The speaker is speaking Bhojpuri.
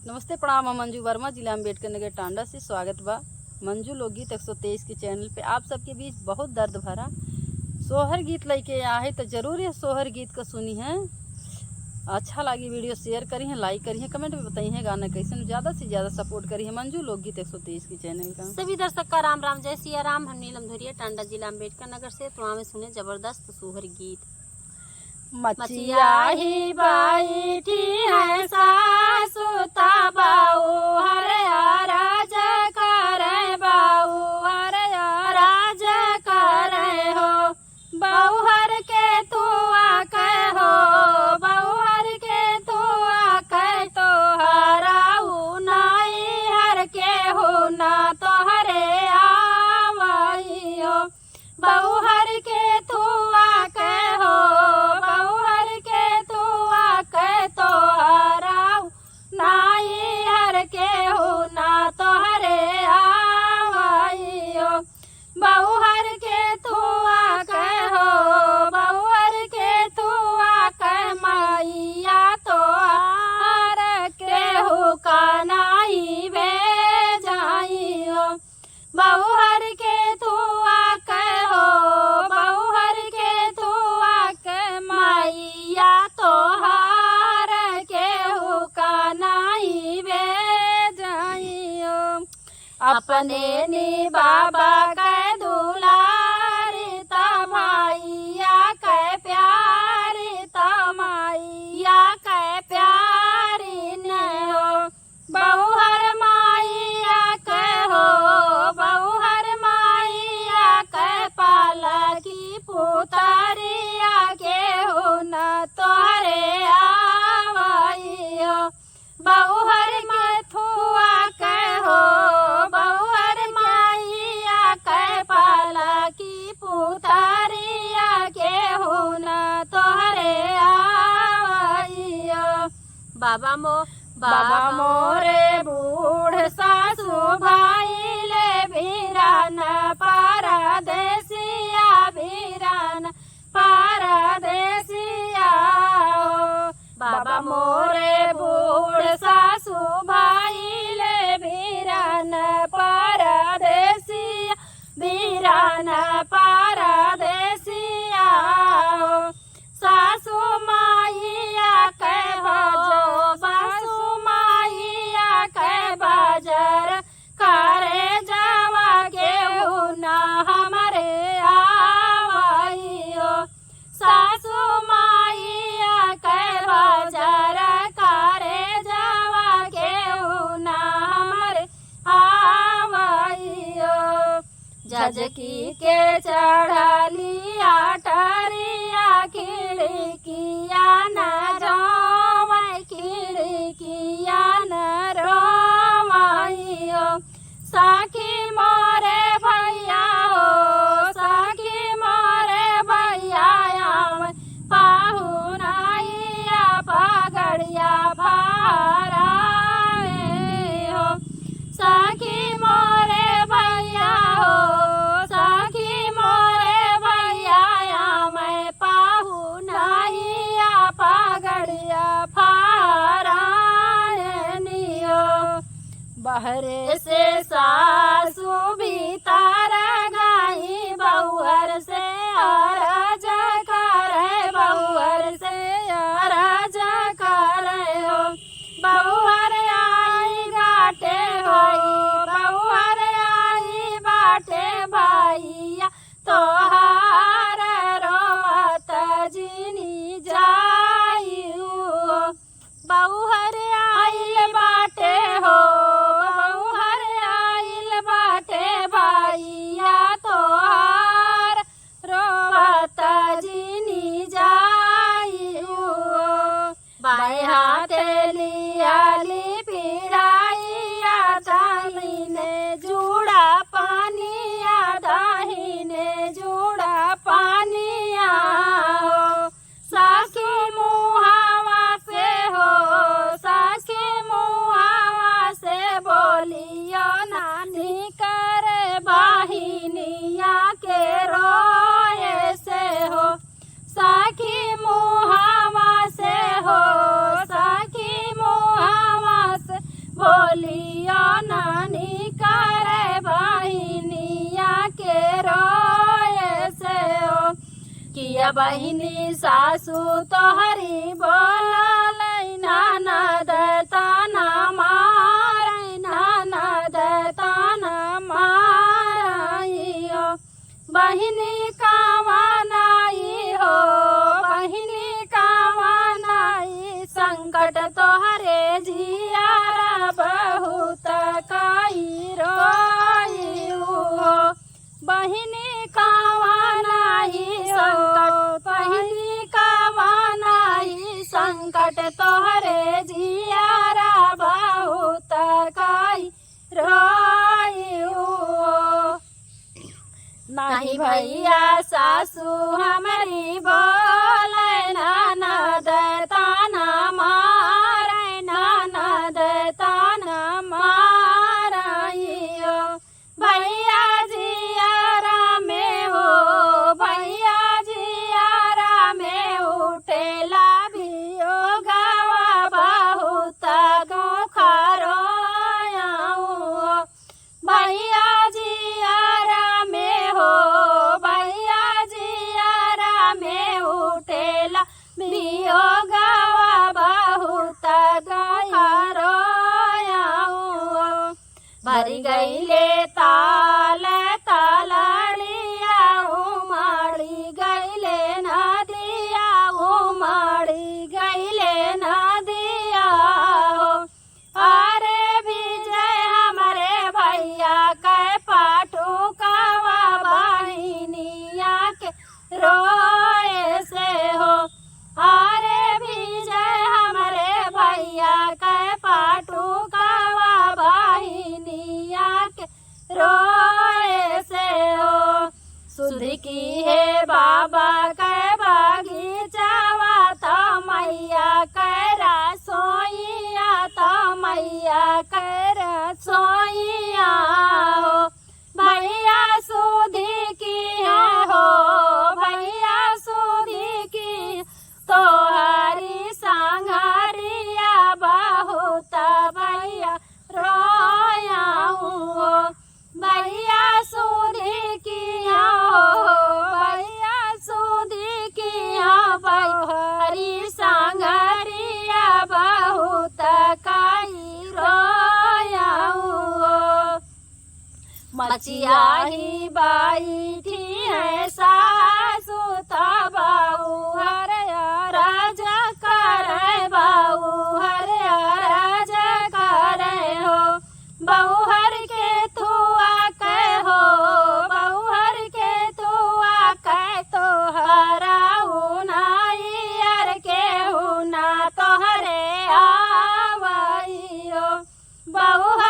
नमस्ते प्रणाम। हम मंजू वर्मा, जिला अम्बेडकर नगर टांडा से स्वागत बा मंजू लोकगीत 123 के चैनल पे। आप सबके बीच बहुत दर्द भरा सोहर गीत लेके आए तो जरूर ये सोहर गीत को सुनी है। अच्छा लगी वीडियो शेयर करी है, लाइक करी है, कमेंट में बताई है गाना कैसे, ज़्यादा से ज़्यादा सपोर्ट करी है मंजू लोकगीत 123 के चैनल का। सभी दर्शक का राम राम, जय सिया राम। हम नीलम धुरिया, टांडा जिला अम्बेडकर नगर से। तो हमें सुने जबरदस्त सोहर गीत। मचिया ही बैठी है सासु ताबाऊ हरे राज करे बाऊ हरे राज करे हो बहुहर के तू आके हो बहुहर के तू आके तो हराऊ नाई हर के हो ना तो हरे आवाई हो बहुहर के तू आके हो बहुहर के तू आके हो बहुहर के तू आके मैया तो हार के हो कानाई वे जाई हो बहुहर के तू आके हो बहुहर के तू आके मैया तो हार के हो कानाई वे जाई हो अपने नी बाबा के दुलारी तमाइया के प्यारी तमाइया के प्यारी ने हो बहुहर माइया के हो बहुहर माइया के पाला की पुतरिया के हो न तोहरे आवाई हो बहुहर के थुआ के हो पुतरिया के हो न तोहरे आवाइयो बाबा मोरे बूढ़ सासू भाई ले वीरान परदेसिया वीरान परदेसिया बाबा मोरे बूढ़ सासू भाई ले वीरान परदेसिया वीरान परदेसिया सासू माइया के भजो सासू माइया के बाजार करे जावा के ना हमारे आवाइयो सासू माइया के बाजार करे जावा के ना हमारे आवाइयो झजकी के चढ़ली आटरिया खिड़किया न जोवै खिड़किया न रोवैयो सखी मोरे भैया हो सखी मोरे भैया आवे पाहुनाइया पगड़िया भाराए हो सखी मोरे भैया हो सखी मोरे भैया मैं पाहुनाइया पगड़िया फारानियो बहरे से सासू भीतर गई बहुहर से अरज करे बहुहर से अरज करे हो बहुहर आई घाटे भाई बहुहर आई बाटे भैया तोहार रोवत जिनी जायू बहुहर आइल बाटे हो बहुहर आइल भैया बहिनी सासू तोहरी बोलल ननद ताना मारै ननद ताना मारैयो बहिनी कावनाई हो बहिनी कावनाई संकट तोहरे जियारा बहुत कई रोई हो बहिनी कावनाई संकट बहिनी कावनाई संकट तोहरे जियारा बहुत कई रोई हो नाही भैया सासू हमारी बोले ननद ताना मारै ननद ताना मारैयो भैया जियारा में हो भैया जियारा में उठेला भियो गावा बहुत दुखरोया भैया जियारा में हो भैया जियारा में उठेला भियो गावा बहुत दुखरोया भरी गईले ताल तालड़िया उमड़ी गईले नदिया उमड़ी गईले नदिया हो अरे विजय हमारे भैया के पाटू कावा बहिनिया के रोए से हो अरे विजय हमारे भैया के पाटू कावा बहिनिया के रोए से हो सुध की है बाबा के बगीचावा तो मैया करा सोइया तो मैया करा सोइया हो भैया सुधी की है हो भैया सुधी की तोहरी संघरिया बहुत भैया रोया हो भैया सुधी किया हो भैया सुधी किया बहरी संघरिया बहुत कई रोया हो मचिया ही बैठी है सासू तबाऊ हर राजा करे बाऊ हर राजा करे हो बहुहर के तुआ के हो बहुहर के तुआ के तो हराऊ नाइयर के हुना तोहरे आवइयो बहुहर